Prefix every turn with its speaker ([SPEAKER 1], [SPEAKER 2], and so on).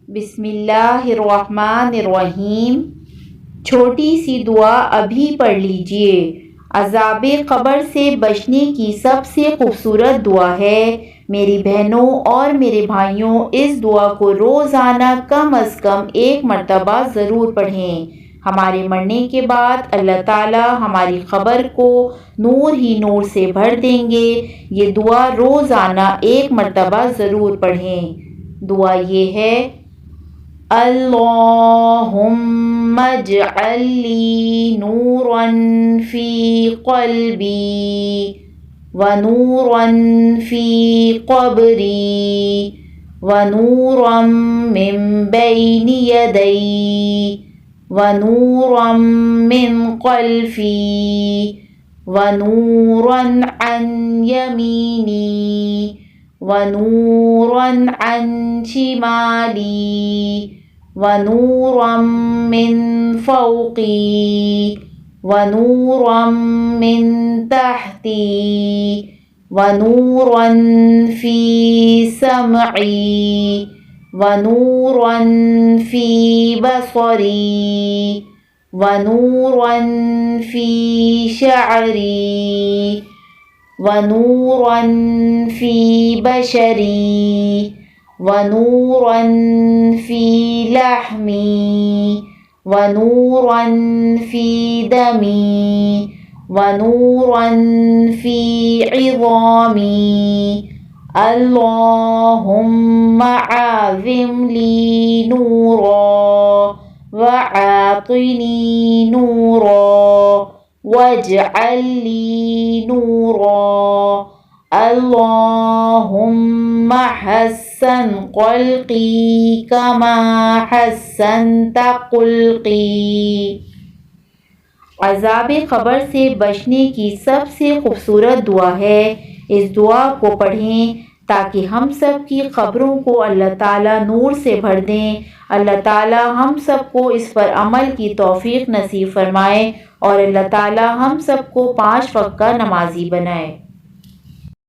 [SPEAKER 1] بسم اللہ الرحمن الرحیم۔ چھوٹی سی دعا ابھی پڑھ لیجئے۔ عذاب قبر سے بچنے کی سب سے خوبصورت دعا ہے۔ میری بہنوں اور میرے بھائیوں، اس دعا کو روزانہ کم از کم 1 مرتبہ ضرور پڑھیں۔ ہمارے مرنے کے بعد اللہ تعالیٰ ہماری قبر کو نور ہی نور سے بھر دیں گے۔ یہ دعا روزانہ 1 مرتبہ ضرور پڑھیں۔ دعا یہ ہے: اللہم اجعل لی نورا فی قلبی ونورا فی قبری ونورا من بین یدی ونورا من خلفی ونورا عن یمینی ونورا عن شمالی ونورا من فوقی ونورا من تحتی ونورا فی سمعی ونورا فی بصری ونورا فی شعری ونورا فی بشری ونورا فی لحمی ونورا فی دمی ونورا فی عظامی اللہم عظم لی نورا وعاطنی نورا واجعل لی نورا اللہم حسن خلقی کما حسنت خلقی۔ عذاب قبر سے بچنے کی سب سے خوبصورت دعا ہے۔ اس دعا کو پڑھیں تاکہ ہم سب کی قبروں کو اللہ تعالیٰ نور سے بھر دیں۔ اللہ تعالیٰ ہم سب کو اس پر عمل کی توفیق نصیب فرمائے اور اللہ تعالیٰ ہم سب کو 5 وقت کا نمازی بنائے۔